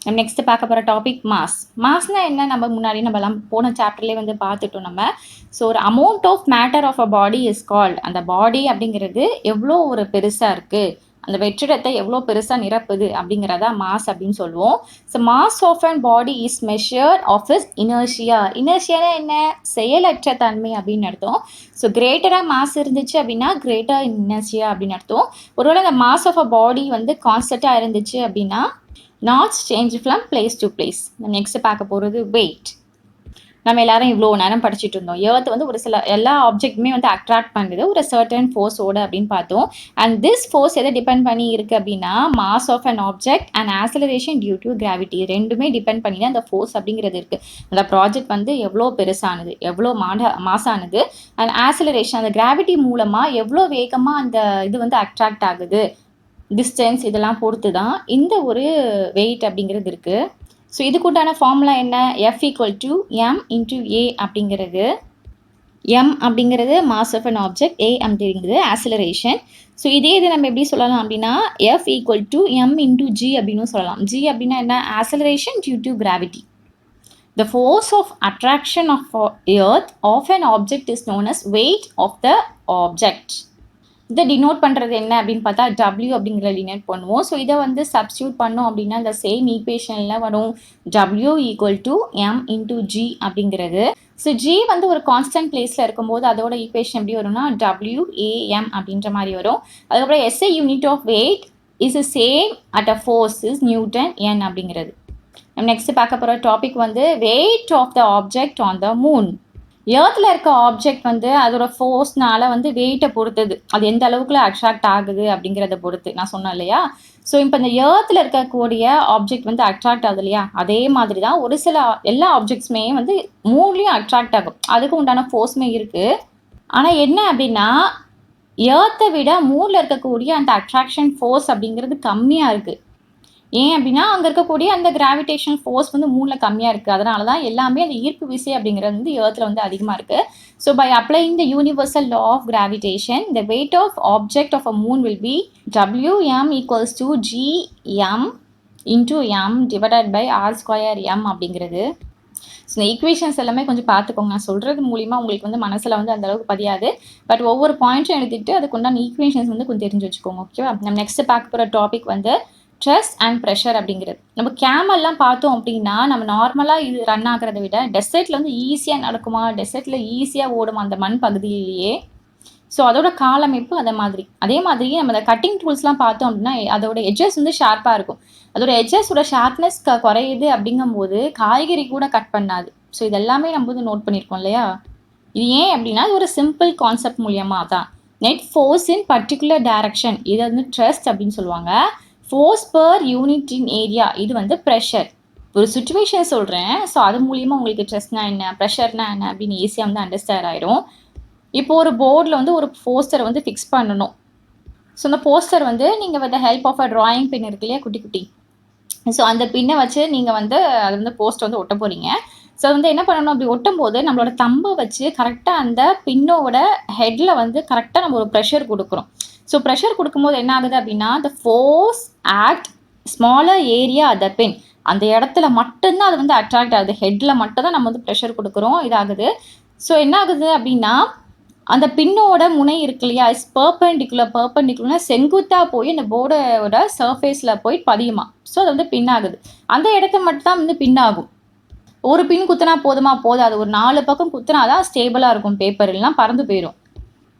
நம்ம நெக்ஸ்ட் பார்க்க போகிற டாபிக் மாஸ். மாஸ்னால் என்ன? நம்ம முன்னாடி நம்மலாம் போன சாப்டர்லேயே வந்து பார்த்துட்டோம் நம்ம. ஸோ ஒரு amount of matter of a body is called. அந்த பாடி அப்படிங்கிறது எவ்வளோ ஒரு பெருசாக இருக்குது, அந்த வெற்றிடத்தை எவ்வளோ பெருசாக நிரப்புது அப்படிங்கிறதா மாஸ் அப்படின்னு சொல்லுவோம். So mass of and body is measured of is inertia. இனர்ஷியானா என்ன? செயலற்ற தன்மை அப்படின்னு அர்த்தம். ஸோ கிரேட்டராக மாஸ் இருந்துச்சு அப்படின்னா கிரேட்டர் இனர்ஷியா அப்படின்னு அர்த்தம். ஒருவேளை அந்த மாஸ் ஆஃப் அ பாடி வந்து கான்ஸ்டண்ட்டாக இருந்துச்சு அப்படின்னா not change from place to place. Next பார்க்க போகிறது வெயிட். நம்ம எல்லாரும் இவ்வளோ நேரம் படிச்சுட்டு இருந்தோம். எர்த் வந்து ஒரு சில எல்லா ஆப்ஜெக்ட்டுமே வந்து அட்ராக்ட் பண்ணுறது ஒரு சர்டன் ஃபோர்ஸோட அப்படின்னு பார்த்தோம். அண்ட் திஸ் ஃபோர்ஸ் எதை டிபெண்ட் பண்ணி இருக்குது அப்படின்னா, mass of an object and acceleration due to gravity, ரெண்டுமே டிபெண்ட் பண்ணி தான் அந்த ஃபோர்ஸ் அப்படிங்கிறது இருக்குது. அந்த ப்ராஜெக்ட் வந்து எவ்வளோ பெருசானது, எவ்வளோ மாசானது, அண்ட் ஆக்சலரேஷன் அந்த கிராவிட்டி மூலமாக எவ்வளோ வேகமாக அந்த இது வந்து அட்ராக்ட் ஆகுது, டிஸ்டன்ஸ் இதெல்லாம் பொறுத்து தான் இந்த ஒரு வெயிட் அப்படிங்கிறது இருக்குது. ஸோ இதுக்குண்டான ஃபார்முலா என்ன? F equal to M into A அப்படிங்கிறது. எம் அப்படிங்கிறது mass of an object, A அப்படிங்கிறது ஆக்சலரேஷன். ஸோ இதே இது நம்ம எப்படி சொல்லலாம் அப்படின்னா, F equal to M into g அப்படின்னு சொல்லலாம். ஜி அப்படின்னா என்ன? Acceleration due to gravity. The force of attraction of earth of an object is known as weight of the object. இதை டினோட் பண்ணுறது என்ன அப்படின்னு பார்த்தா W அப்படிங்கிற டினோட் பண்ணுவோம். ஸோ இதை வந்து சப்ஸ்டியூட் பண்ணோம் அப்படின்னா இந்த சேம் ஈக்குவேஷனில் வரும் W equal to M into G அப்படிங்கிறது. ஸோ ஜி வந்து ஒரு கான்ஸ்டன்ட் பிளேஸில் இருக்கும்போது அதோட ஈக்குவேஷன் எப்படி வரும்னா WAM அப்படின்ற மாதிரி வரும். அதுக்கப்புறம் SI unit of weight is same at a force is Newton N அப்படிங்கிறது. நம்ம நெக்ஸ்ட் பார்க்க போகிற டாபிக் வந்து weight of the object on the moon. எர்த்தில் இருக்க ஆப்ஜெக்ட் வந்து அதோட ஃபோர்ஸ்னால வந்து வெயிட்டை பொறுத்தது, அது எந்த அளவுக்குள்ள அட்ராக்ட் ஆகுது அப்படிங்கிறத பொறுத்து நான் சொன்னேன் இல்லையா. ஸோ இப்போ இந்த எர்த்தில் இருக்கக்கூடிய ஆப்ஜெக்ட் வந்து அட்ராக்ட் ஆகுது இல்லையா, அதே மாதிரி தான் ஒரு சில எல்லா ஆப்ஜெக்ட்ஸுமே வந்து மூன்லேயும் அட்ராக்ட் ஆகும், அதுக்கு உண்டான ஃபோர்ஸுமே இருக்குது. ஆனால் என்ன அப்படின்னா, எர்த்தை விட மூனில் இருக்கக்கூடிய அந்த அட்ராக்ஷன் ஃபோர்ஸ் அப்படிங்கிறது கம்மியாக இருக்குது. ஏன் அப்படின்னா அங்கே இருக்கக்கூடிய அந்த கிராவிடேஷன் ஃபோர்ஸ் வந்து மூணில் கம்மியாக இருக்குது. அதனால தான் எல்லாமே அந்த ஈர்ப்பு விசை அப்படிங்கிறது வந்து எர்த்தில் வந்து அதிகமாக இருக்குது. So by applying the universal law of gravitation, the weight of object of a moon will be WM equals to GM into M divided by R²M அப்படிங்கிறது. ஸோ இந்த ஈக்குவேஷன்ஸ் எல்லாமே கொஞ்சம் பார்த்துக்கோங்க. நான் சொல்கிறது மூலிமா உங்களுக்கு வந்து மனசில் வந்து அந்தளவுக்கு பதியாது. பட் ஒவ்வொரு பாயிண்ட்டும் எழுதிட்டு அதுக்குண்டான ஈக்குவேஷன்ஸ் வந்து கொஞ்சம் தெரிஞ்சு வச்சுக்கோங்க. ஓகேவா? நம்ம நெக்ஸ்ட் பார்க்க போகிற டாபிக் வந்து ஸ்ட்ரெஸ் அண்ட் ப்ரெஷர் அப்படிங்கிறது. நம்ம கேமெல்லாம் பார்த்தோம் அப்படின்னா நம்ம நார்மலாக இது ரன் ஆகிறத விட டெசர்ட்டில் வந்து ஈஸியாக நடக்குமா, டெசர்ட்டில் ஈஸியாக ஓடுமா அந்த மண் பகுதியிலேயே. ஸோ அதோட காலமைப்பு அதே மாதிரி நம்ம அந்த கட்டிங் டூல்ஸ்லாம் பார்த்தோம் அப்படின்னா அதோட எட்ஜஸ் வந்து ஷார்ப்பாக இருக்கும். அதோட எட்ஜஸோட ஷார்ப்னஸ் குறையுது அப்படிங்கும்போது காய்கறி கூட கட் பண்ணாது. ஸோ இதெல்லாமே நம்ம வந்து நோட் பண்ணியிருக்கோம் இல்லையா. இது ஏன் அப்படின்னா இது ஒரு சிம்பிள் கான்செப்ட் மூலியமாக தான். Net force in particular direction இது வந்து ட்ரஸ்ட் அப்படின்னு சொல்லுவாங்க. ஃபோர்ஸ் பர் யூனிட் இன் ஏரியா இது வந்து ப்ரெஷர். ஒரு சுச்சுவேஷன் சொல்கிறேன். ஸோ அது மூலியமாக உங்களுக்கு ட்ரஸ்ட்னா என்ன, ப்ரெஷர்னா என்ன அப்படின்னு ஈஸியாக வந்து அண்டர்ஸ்டாண்ட் ஆயிரும். இப்போ ஒரு போர்டில் வந்து ஒரு போஸ்டரை வந்து ஃபிக்ஸ் பண்ணணும். ஸோ அந்த போஸ்டர் வந்து நீங்கள் with help of a drawing pin இருக்கு இல்லையா, குட்டி குட்டி, ஸோ அந்த பின்னை வச்சு நீங்கள் வந்து அது வந்து போஸ்டர் வந்து ஒட்ட போகிறீங்க. ஸோ வந்து என்ன பண்ணணும், அப்படி ஒட்டும் போது நம்மளோட தம்பை வச்சு கரெக்டாக அந்த பின்னோட ஹெட்டில் வந்து கரெக்டாக நம்ம ஒரு ப்ரெஷர் கொடுக்குறோம். ஸோ ப்ரெஷர் கொடுக்கும்போது என்ன ஆகுது அப்படின்னா, the force act smaller area the pin, அந்த இடத்துல மட்டும்தான் அது வந்து அட்ராக்ட் ஆகுது, ஹெட்டில் மட்டும் தான் நம்ம வந்து ப்ரெஷர் கொடுக்குறோம், இதாகுது. ஸோ என்ன ஆகுது அப்படின்னா, அந்த பின்னோட முனை இருக்கு இல்லையா, இஸ் பர்பெண்டிகுலர்னா செங்குத்தாக போய் அந்த போர்டோட சர்ஃபேஸில் போய் பதியுமா. ஸோ அது வந்து பின்னாகுது, அந்த இடத்த மட்டும் தான் வந்து பின்னாகும். ஒரு பின் குத்தினா போதாது, ஒரு 4 பக்கம் குத்தினா தான் ஸ்டேபிளாக இருக்கும். பேப்பர் எல்லாம் பறந்து போயிடும்.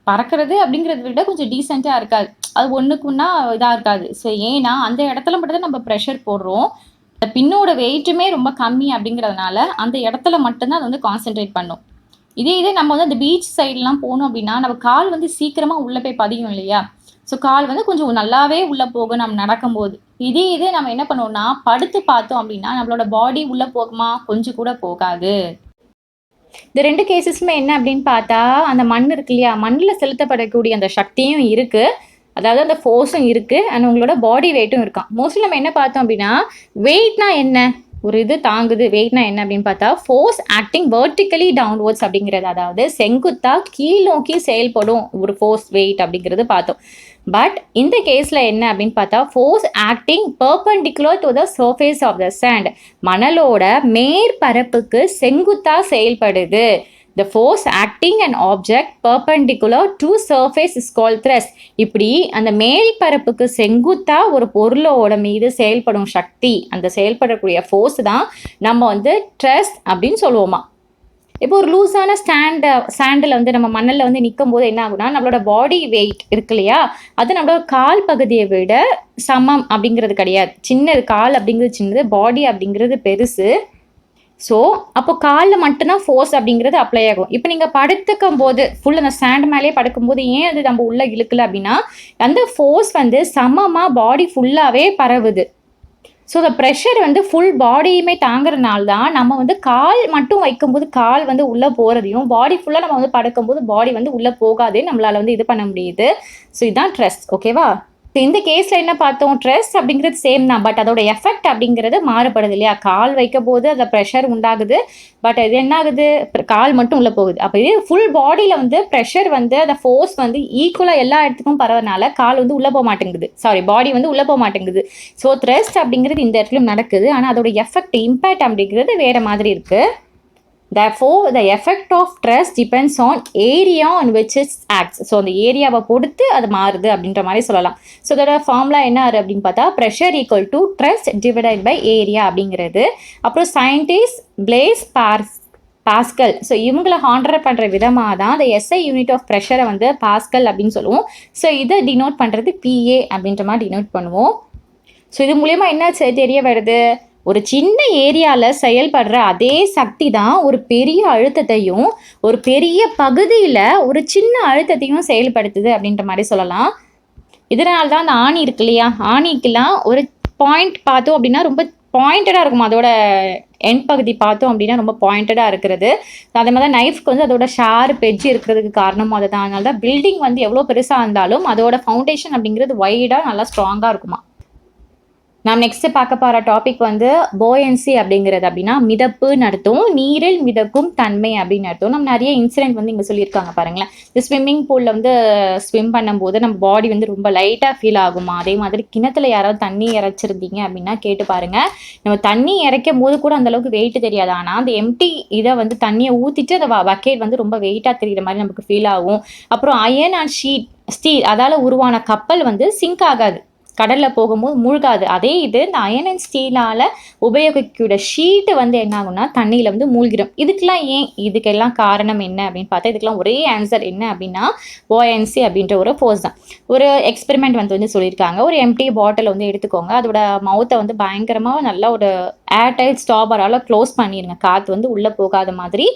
பறக்கிறது அப்படிங்கிறத விட கொஞ்சம் டீசெண்டாக இருக்காது, அது ஒன்றுக்குன்னா இதாக இருக்காது. ஸோ ஏன்னா அந்த இடத்துல மட்டும் தான் நம்ம ப்ரெஷர் போடுறோம், அந்த பின்னோட வெயிட்டுமே ரொம்ப கம்மி அப்படிங்கிறதுனால அந்த இடத்துல மட்டும்தான் அது வந்து கான்சென்ட்ரேட் பண்ணும். இதே நம்ம வந்து அந்த பீச் சைட்லாம் போனோம் அப்படின்னா நம்ம கால் வந்து சீக்கிரமாக உள்ளே போய் பதியும் இல்லையா. ஸோ கால் வந்து கொஞ்சம் நல்லாவே உள்ளே போகும் நம்ம நடக்கும்போது. இதே நம்ம என்ன பண்ணுவோம்னா படுத்து பார்த்தோம் அப்படின்னா நம்மளோட பாடி உள்ளே போகுமா, கொஞ்சம் கூட போகாது. இந்த 2 கேசஸுமே என்ன அப்படின்னு பார்த்தா, அந்த மண் இருக்கு இல்லையா, மண்ணில் செலுத்தப்படக்கூடிய அந்த சக்தியும் இருக்குது, அதாவது அந்த ஃபோர்ஸும் இருக்குது, அண்ட் உங்களோட பாடி வெயிட்டும் இருக்கான். மோஸ்ட்லி நம்ம என்ன பார்த்தோம் அப்படின்னா, வெயிட்னா என்ன, ஒரு இது தாங்குது, வெயிட்னா என்ன அப்படின்னு பார்த்தா ஃபோர்ஸ் ஆக்டிங் வெர்டிக்கலி டவுன்வர்ட்ஸ் அப்படிங்கிறது, அதாவது செங்குத்தா கீழ் நோக்கி செயல்படும் ஒரு ஃபோர்ஸ் வெயிட் அப்படிங்கிறது பார்த்தோம். பட் இந்த கேஸில் என்ன அப்படின்னு பார்த்தா force acting perpendicular to the surface of the sand, மணலோட மேற்பரப்புக்கு செங்குத்தாக செயல்படுது. The force acting an object perpendicular to surface is called thrust. இப்படி அந்த மேற்பரப்புக்கு செங்குத்தா ஒரு பொருளோட மீது செயல்படும் சக்தி, அந்த செயல்படக்கூடிய ஃபோர்ஸ் தான் நம்ம வந்து ட்ரஸ்ட் அப்படின்னு சொல்லுவோமா. இப்போ ஒரு லூஸான சாண்டில் வந்து நம்ம மண்ணில் வந்து நிற்கும் போது என்ன ஆகுனா, நம்மளோட பாடி வெயிட் இருக்கு இல்லையா, அது நம்மளோட கால் பகுதியை விட சமம் அப்படிங்கிறது கிடையாது. சின்னது, கால் அப்படிங்கிறது சின்னது, பாடி அப்படிங்கிறது பெருசு. ஸோ அப்போ காலில் மட்டும்தான் ஃபோர்ஸ் அப்படிங்கிறது அப்ளை ஆகும். இப்போ நீங்கள் படுத்துக்கும் போது ஃபுல் அந்த ஸ்டாண்ட் மேலே படுக்கும்போது ஏன் அது நம்ம உள்ளே இழுக்கல அப்படின்னா, அந்த ஃபோர்ஸ் வந்து சமமாக பாடி ஃபுல்லாகவே பரவுது. ஸோ அந்த ப்ரெஷர் வந்து ஃபுல் பாடியுமே தாங்குறதுனால தான் நம்ம வந்து கால் மட்டும் வைக்கும்போது கால் வந்து உள்ளே போகிறதையும், பாடி ஃபுல்லாக நம்ம வந்து படுக்கும்போது பாடி வந்து உள்ளே போகாதே நம்மளால் வந்து இது பண்ண முடியுது. ஸோ இதுதான் ட்ரெஸ். ஓகேவா. இந்த கேஸில் என்ன பார்த்தோம், ட்ரெஸ் அப்படிங்கிறது சேம் தான், பட் அதோட எஃபெக்ட் அப்படிங்கிறது மாறுபடுது இல்லையா. கால் வைக்க போது அந்த ப்ரெஷர் உண்டாகுது, பட் இது என்ன ஆகுது, கால் மட்டும் உள்ளே போகுது. அப்போ இது ஃபுல் பாடியில் வந்து ப்ரெஷர் வந்து அந்த ஃபோர்ஸ் வந்து ஈக்குவலாக எல்லா இடத்துக்கும் பரவனால கால் வந்து உள்ளே போக மாட்டேங்குது, பாடி வந்து உள்ளே போக மாட்டேங்குது. ஸோ த்ரெஸ்ட் அப்படிங்கிறது இந்த இடத்துலையும் நடக்குது, ஆனால் அதோட எஃபெக்ட் இம்பேக்ட் அப்படிங்கிறது வேறு மாதிரி இருக்குது. Therefore, the effect of stress depends on area on which it acts. So அந்த ஏரியாவை பொறுத்து அது மாறுது அப்படின்ற மாதிரி சொல்லலாம். ஸோ அதோட ஃபார்முலா என்ன அப்படின்னு பார்த்தா pressure equal to stress divided by area அப்படிங்கிறது. அப்புறம் சயின்டிஸ்ட் பிளேஸ் பாஸ்கல், ஸோ இவங்களை ஹாண்டர் பண்ணுற விதமாக தான் அந்த எஸ்ஐ யூனிட் ஆஃப் ப்ரெஷரை வந்து பாஸ்கல் அப்படின்னு சொல்லுவோம். ஸோ இதை டினோட் பண்ணுறது பிஏ அப்படின்ற மாதிரி டினோட் பண்ணுவோம். ஸோ இது மூலயமா என்ன தெரிய வருது, ஒரு சின்ன ஏரியாவில் செயல்படுற அதே சக்தி தான் ஒரு பெரிய அழுத்தத்தையும் ஒரு பெரிய பகுதியில் ஒரு சின்ன அழுத்தத்தையும் செயல்படுத்துது அப்படின்ற மாதிரி சொல்லலாம். இதனால தான் அந்த ஆணி இருக்கு இல்லையா, ஆணிக்கெல்லாம் ஒரு பாயிண்ட் பார்த்தோம் அப்படின்னா ரொம்ப பாயிண்டடாக இருக்கும், அதோட எண்ட் பகுதி பார்த்தோம் அப்படின்னா ரொம்ப பாயிண்டடாக இருக்கிறது. அதே மாதிரி தான் நைஃப்க்கு வந்து அதோட ஷார்ப் எட்ஜ் இருக்கிறதுக்கு காரணமும் அதுதான். அதனால தான் பில்டிங் வந்து எவ்வளோ பெருசாக இருந்தாலும் அதோட ஃபவுண்டேஷன் அப்படிங்கிறது வைடாக நல்லா ஸ்ட்ராங்காக இருக்குமா. நாம் நெக்ஸ்ட்டு பார்க்க போகிற டாபிக் வந்து போயன்சி அப்படிங்கிறது அப்படின்னா மிதப்பு நடத்தும், நீரில் மிதக்கும் தன்மை அப்படின்னு அர்த்தம். நம்ம நிறைய இன்சிடென்ட் வந்து இங்கே சொல்லியிருக்காங்க பாருங்களேன். இந்த ஸ்விம்மிங் பூலில் வந்து ஸ்விம் பண்ணும்போது நம்ம பாடி வந்து ரொம்ப லைட்டாக ஃபீல் ஆகுமா. அதே மாதிரி கிணத்துல யாராவது தண்ணி இறைச்சிருந்தீங்க அப்படின்னா கேட்டு பாருங்கள், நம்ம தண்ணி இறைக்கும் போது கூட அந்தளவுக்கு வெயிட் தெரியாது, ஆனால் அந்த எம்டி இதை வந்து தண்ணியை ஊற்றிட்டு அந்த பக்கெட் வந்து ரொம்ப வெயிட்டாக தெரிகிற மாதிரி நமக்கு ஃபீல் ஆகும். அப்புறம் அயன் அண்ட் ஸ்டீல் அதால் உருவான கப்பல் வந்து சிங்க் ஆகாது, கடலில் போகும்போது மூழ்காது. அதே இது இந்த அயன் அண்ட் ஸ்டீலால் உபயோகிக்கூட ஷீட்டு வந்து என்ன ஆகும்னா தண்ணியில் வந்து மூழ்கிடும். இதுக்கெல்லாம் காரணம் என்ன அப்படின்னு பார்த்தா இதுக்கெல்லாம் ஒரே ஆன்சர் என்ன அப்படின்னா போயன்சி அப்படின்ற ஒரு ஃபோர்ஸ் தான். ஒரு எக்ஸ்பெரிமெண்ட் வந்து சொல்லியிருக்காங்க, ஒரு எம்டி பாட்டில் வந்து எடுத்துக்கோங்க, அதோட மவுத்தை வந்து பயங்கரமாக நல்லா ஒரு ஏர்டைட் ஸ்டாப்பரால் க்ளோஸ் பண்ணிடுங்க, காற்று வந்து உள்ளே போகாத மாதிரி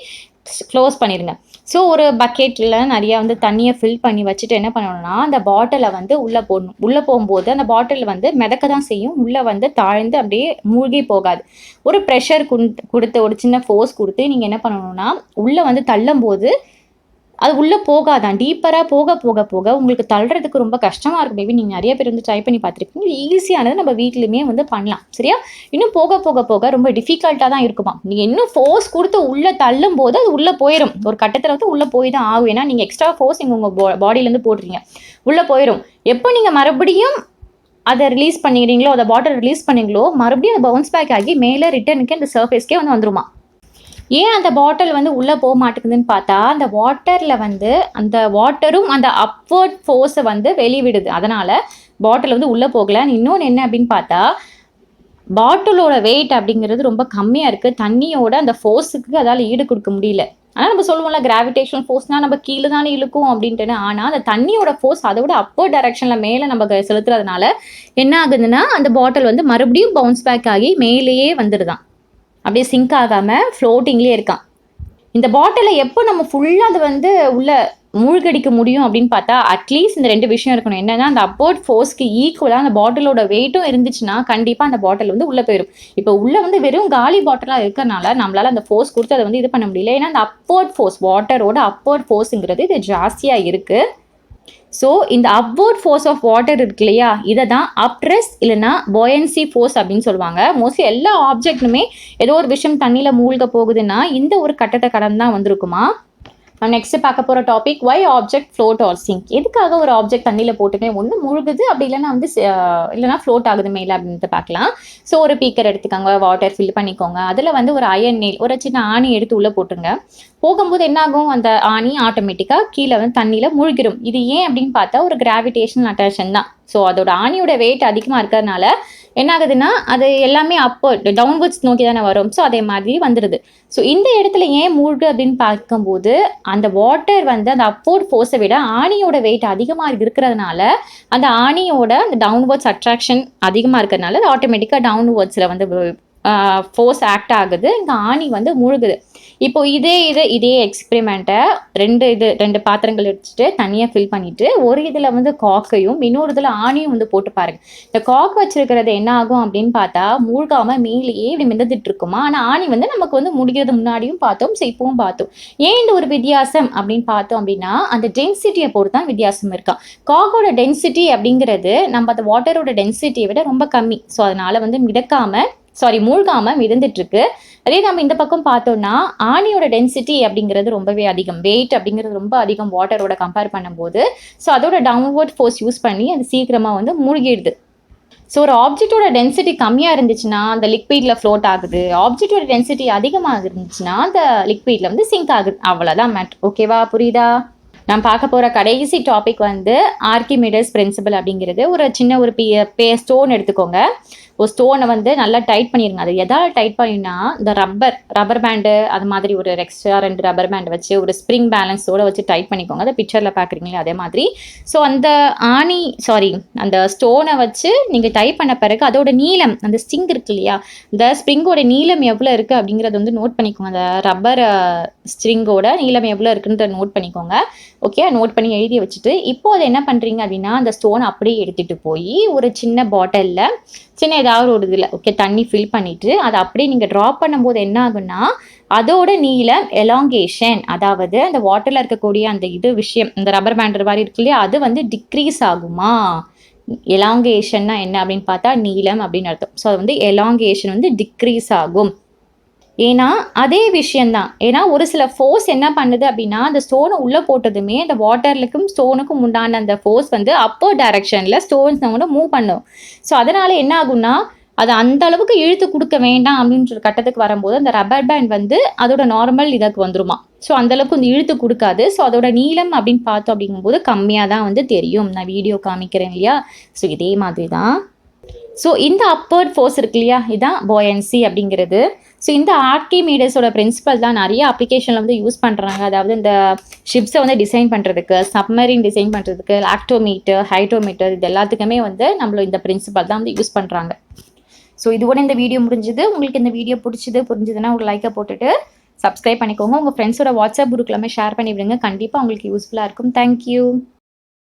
க்ளோஸ் பண்ணிடுங்க. ஸோ ஒரு பக்கெட்டில் நிறையா வந்து தண்ணியை ஃபில் பண்ணி வச்சுட்டு என்ன பண்ணணும்னா அந்த பாட்டிலை வந்து உள்ளே போடணும். உள்ளே போகும்போது அந்த பாட்டில் வந்து மிதக்க தான் செய்யும், உள்ளே வந்து தாழ்ந்து அப்படியே மூழ்கி போகாது. ஒரு ப்ரெஷர் கொடுத்து ஒரு சின்ன ஃபோர்ஸ் கொடுத்து நீங்கள் என்ன பண்ணணும்னா உள்ளே வந்து தள்ளும் போது அது உள்ளே போகாதான், டீப்பராக போக போக போக உங்களுக்கு தள்ளுறதுக்கு ரொம்ப கஷ்டமாக இருக்கும். மேபி நீங்கள் நிறைய பேர் வந்து ட்ரை பண்ணி பார்த்துருப்பீங்க. ஈஸியானது நம்ம வீட்லையுமே வந்து பண்ணலாம். சரியா? இன்னும் போக போக போக ரொம்ப டிஃபிகல்ட்டாக தான் இருக்குமா. நீங்கள் இன்னும் ஃபோர்ஸ் கொடுத்து உள்ளே தள்ளும் போது அது உள்ளே போயிடும். ஒரு கட்டத்தில் வந்து உள்ளே போய் தான் ஆகும். ஏன்னா நீங்கள் எக்ஸ்ட்ரா ஃபோர்ஸ் நீங்கள் உங்கள் பாடியிலேருந்து போடுறீங்க, உள்ளே போயிடும். எப்போ நீங்கள் மறுபடியும் அதை ரிலீஸ் பண்ணிக்கிறீங்களோ, அதை பாட்டில் ரிலீஸ் பண்ணீங்களோ, மறுபடியும் அதை பவுன்ஸ் பேக் ஆகி மேலே ரிட்டர்னுக்கு அந்த சர்ஃபேஸ்க்கே வந்து வந்துருமா. ஏன் அந்த பாட்டில் வந்து உள்ளே போக மாட்டேங்குதுன்னு பார்த்தா அந்த வாட்டரில் வந்து அந்த வாட்டரும் அந்த அப்வர்ட் ஃபோர்ஸை வந்து வெளிவிடுது. அதனால் பாட்டில் வந்து உள்ளே போகல. இன்னொன்று என்ன அப்படின்னு பார்த்தா பாட்டிலோட வெயிட் அப்படிங்கிறது ரொம்ப கம்மியாக இருக்குது. தண்ணியோட அந்த ஃபோர்ஸுக்கு அதால் ஈடு கொடுக்க முடியல. ஆனால் நம்ம சொல்லுவோம்ல கிராவிடேஷனல் ஃபோர்ஸ்னால் நம்ம கீழே தானே இழுக்கும் அப்படின்ட்டுன்னு. ஆனால் அந்த தண்ணியோட ஃபோர்ஸ் அதை விட அப்பர் டைரக்ஷனில் மேலே நம்ம செலுத்துறதுனால என்ன ஆகுதுன்னா அந்த பாட்டில் வந்து மறுபடியும் பவுன்ஸ் பேக் ஆகி மேலேயே வந்துடுதான். அப்படியே சிங்க் ஆகாமல் ஃப்ளோட்டிங்லேயே இருக்கான். இந்த பாட்டிலை எப்போ நம்ம ஃபுல்லாக அது வந்து உள்ள மூழ்கடிக்க முடியும் அப்படின்னு பார்த்தா அட்லீஸ்ட் இந்த 2 விஷயம் இருக்கணும். என்னன்னா அந்த அப்போர்ட் ஃபோர்ஸ்க்கு ஈக்குவலாக அந்த பாட்டிலோட வெயிட்டும் இருந்துச்சுன்னா கண்டிப்பாக அந்த பாட்டில் வந்து உள்ளே போயிடும். இப்போ உள்ளே வந்து வெறும் காலி பாட்டிலாக இருக்கிறனால நம்மளால் அந்த ஃபோர்ஸ் கொடுத்து அதை வந்து இது பண்ண முடியல. ஏன்னா அந்த அப்போர்ட் ஃபோர்ஸ், வாட்டரோட அப்போர்ட் ஃபோர்ஸுங்கிறது இது ஜாஸ்தியாக இருக்குது. ஸோ இந்த அப்வர்ட் ஃபோர்ஸ் ஆஃப் வாட்டர் இருக்கு இல்லையா, இதை தான் அப்ரெஸ்ட் இல்லைனா பாயன்சி ஃபோர்ஸ் அப்படின்னு சொல்லுவாங்க. மோஸ்ட்லி எல்லா ஆப்ஜெக்ட்டுமே ஏதோ ஒரு விஷயம் தண்ணியில் மூழ்க போகுதுன்னா இந்த ஒரு கட்டத்தை கடந்து தான் வந்திருக்குமா. நம்ம நெக்ஸ்ட் பார்க்க போகிற topic why object float or sink. எதுக்காக ஒரு ஆப்ஜெக்ட் தண்ணியில் போட்டுமே ஒன்று மூழ்குது, அப்படி இல்லைன்னா வந்து இல்லைனா ஃப்ளோட் ஆகுது மேலே அப்படின்ட்டு பார்க்கலாம். ஸோ ஒரு பீக்கர் எடுத்துக்கோங்க, வாட்டர் ஃபில் பண்ணிக்கோங்க. அதில் வந்து ஒரு அயன் நெயில், ஒரு சின்ன ஆணி எடுத்து உள்ளே போட்டுருங்க. போகும்போது என்னாகும், அந்த ஆணி ஆட்டோமேட்டிக்காக கீழே வந்து தண்ணியில் மூழ்கிடும். இது ஏன் அப்படின்னு பார்த்தா ஒரு கிராவிடேஷனல் அட்ராக்ஷன் தான். ஸோ அதோட ஆணியோட வெயிட் அதிகமாக இருக்கிறதுனால என்ன ஆகுதுன்னா அது எல்லாமே அப்போர்ட் டவுன்வர்ட்ஸ் நோக்கி தானே வரும். ஸோ அதே மாதிரி வந்துடுது. ஸோ இந்த இடத்துல ஏன் மூழ்கு அப்படின்னு பார்க்கும்போது அந்த வாட்டர் வந்து அந்த அப்போர்ட் ஃபோர்ஸை விட ஆணியோட வெயிட் அதிகமாக இருக்கிறதுனால அந்த ஆணியோட அந்த டவுன்வர்ட்ஸ் அட்ராக்ஷன் அதிகமாக இருக்கிறதுனால அது ஆட்டோமேட்டிக்காக டவுன்வர்ட்ஸில் வந்து ஃபோர்ஸ் ஆக்ட் ஆகுது. இந்த ஆணி வந்து மூழ்குது. இப்போ இதே எக்ஸ்பெரிமெண்ட்டை ரெண்டு பாத்திரங்கள் எடுத்துட்டு தனியாக ஃபில் பண்ணிவிட்டு ஒரு இதில் வந்து காக்கையும் இன்னொரு இதில் ஆணியும் வந்து போட்டு பாருங்கள். இந்த காக் வச்சுருக்கிறது என்ன ஆகும் அப்படின்னு பார்த்தா மூழ்காமல் மேலேயே இப்படி மிதந்துட்டு இருக்குமா. ஆனால் ஆணி வந்து நமக்கு வந்து முடிகிறது முன்னாடியும் பார்த்தோம், இப்பவும் பார்த்தோம். ஏன் இந்த ஒரு வித்தியாசம் அப்படின்னு பார்த்தோம் அப்படின்னா அந்த டென்சிட்டியை பொறுத்து தான் வித்தியாசம் இருக்கா. காக்கோட டென்சிட்டி அப்படிங்கிறது நம்ம அந்த வாட்டரோட டென்சிட்டியை விட ரொம்ப கம்மி. ஸோ அதனால் வந்து மூழ்காமல் மிதந்துட்டுருக்கு. அதே நம்ம இந்த பக்கம் பார்த்தோம்னா ஆணியோட டென்சிட்டி அப்படிங்கிறது ரொம்பவே அதிகம், வெயிட் அப்படிங்கிறது ரொம்ப அதிகம் வாட்டரோட கம்பேர் பண்ணும்போது. ஸோ அதோட டவுன்வர்ட் ஃபோர்ஸ் யூஸ் பண்ணி அது சீக்கிரமாக வந்து மூழ்கிடுது. ஸோ ஒரு ஆப்ஜெக்டோட டென்சிட்டி கம்மியாக இருந்துச்சுன்னா அந்த லிக்விடில் ஃப்ளோட் ஆகுது, ஆப்ஜெக்டோட டென்சிட்டி அதிகமாக இருந்துச்சுன்னா அந்த லிக்விடில் வந்து சிங்க் ஆகுது. அவ்வளோதான் மேட்ரு. ஓகேவா, புரியுதா? நான் பார்க்க போகிற கடைசி டாபிக் வந்து ஆர்கிமிடிஸ் பிரின்சிபல் அப்படிங்கிறது. ஒரு சின்ன ஒரு ஸ்டோன் எடுத்துக்கோங்க. ஒரு ஸ்டோனை வந்து நல்லா டைட் பண்ணிடுங்க. அது எதாவது டைட் பண்ணினா இந்த ரப்பர் பேண்டு அது மாதிரி ஒரு எக்ஸ்ட்ரா 2 ரப்பர் பேண்டு வச்சு ஒரு ஸ்ப்ரிங் பேலன்ஸோடு வச்சு டைட் பண்ணிக்கோங்க. அதை பிக்சரில் பார்க்குறீங்களே அதே மாதிரி. ஸோ அந்த அந்த ஸ்டோனை வச்சு நீங்கள் டைட் பண்ண பிறகு அதோட நீளம், அந்த ஸ்ட்ரிங் இருக்கு இல்லையா, இந்த ஸ்ப்ரிங்கோட நீளம் எவ்வளோ இருக்குது அப்படிங்கிறத வந்து நோட் பண்ணிக்கோங்க. அந்த ரப்பர் ஸ்ட்ரிங்கோட நீளம் எவ்வளோ இருக்குன்ற நோட் பண்ணிக்கோங்க. ஓகே, நோட் பண்ணி எழுதி வச்சுட்டு இப்போது அதை என்ன பண்ணுறீங்க அப்படின்னா அந்த ஸ்டோன் அப்படியே எடுத்துகிட்டு போய் ஒரு சின்ன பாட்டிலில் சின்ன ஏதாவது ஒரு இதில் தண்ணி ஃபில் பண்ணிவிட்டு அதை அப்படியே நீங்கள் ட்ராப் பண்ணும்போது என்ன ஆகுன்னா அதோட நீளம் எலாங்கேஷன், அதாவது அந்த வாட்டரில் இருக்கக்கூடிய அந்த விஷயம் இந்த ரப்பர் பேண்டர் மாதிரி இருக்கு இல்லையா, அது வந்து டிக்ரீஸ் ஆகுமா. எலாங்கேஷன்னா என்ன அப்படின்னு பார்த்தா நீளம் அப்படின்னு அர்த்தம். ஸோ அது வந்து எலாங்கேஷன் வந்து டிக்ரீஸ் ஆகும். ஏன்னா அதே விஷயந்தான். ஏன்னா ஒரு சில ஃபோர்ஸ் என்ன பண்ணுது அப்படின்னா அந்த ஸ்டோனை உள்ளே போட்டதுமே அந்த வாட்டர்லுக்கும் ஸ்டோனுக்கும் உண்டான அந்த ஃபோர்ஸ் வந்து அப்பர் டைரக்ஷனில் ஸ்டோன்ஸ் வந்து மூவ் பண்ணும். ஸோ அதனால் என்ன ஆகும்னா அது அந்த அளவுக்கு இழுத்து கொடுக்க வேண்டாம் அப்படின்ற கட்டத்துக்கு வரும்போது அந்த ரப்பர் பேண்ட் வந்து அதோட நார்மல் இதுக்கு வந்துருமா. ஸோ அந்தளவுக்கு வந்து இழுத்து கொடுக்காது. ஸோ அதோட நீளம் அப்படின்னு பார்த்தோம் அப்படிங்கும்போது கம்மியாக தான் வந்து தெரியும். நான் வீடியோ காமிக்கிறேன் இல்லையா. ஸோ இதே மாதிரி தான். ஸோ இந்த அப்பர்ட் ஃபோர்ஸ் இருக்கு இல்லையா, இதுதான் பாயன்சி அப்படிங்கிறது. ஸோ இந்த ஆர்கிமிடிஸோட பிரின்சிபல் தான் நிறைய அப்ளிகேஷனில் வந்து யூஸ் பண்ணுறாங்க. அதாவது இந்த ஷிப்ஸை வந்து டிசைன் பண்ணுறதுக்கு, சப்மரீன் டிசைன் பண்ணுறதுக்கு, லாக்டோமீட்டர், ஹைட்ரோமீட்டர், இது எல்லாத்துக்குமே வந்து நம்மள இந்த பிரின்சிபல் தான் வந்து யூஸ் பண்ணுறாங்க. ஸோ இதோட இந்த வீடியோ முடிஞ்சுது. உங்களுக்கு இந்த வீடியோ புரிஞ்சுதுன்னா ஒரு லைக்கை போட்டுட்டு சப்ஸ்கிரைப் பண்ணிக்கோங்க. உங்கள் ஃப்ரெண்ட்ஸோட வாட்ஸ்அப் குரூப் எல்லாமே ஷேர் பண்ணி விடுங்க. கண்டிப்பாக உங்களுக்கு யூஸ்ஃபுல்லாக இருக்கும். தேங்க்யூ.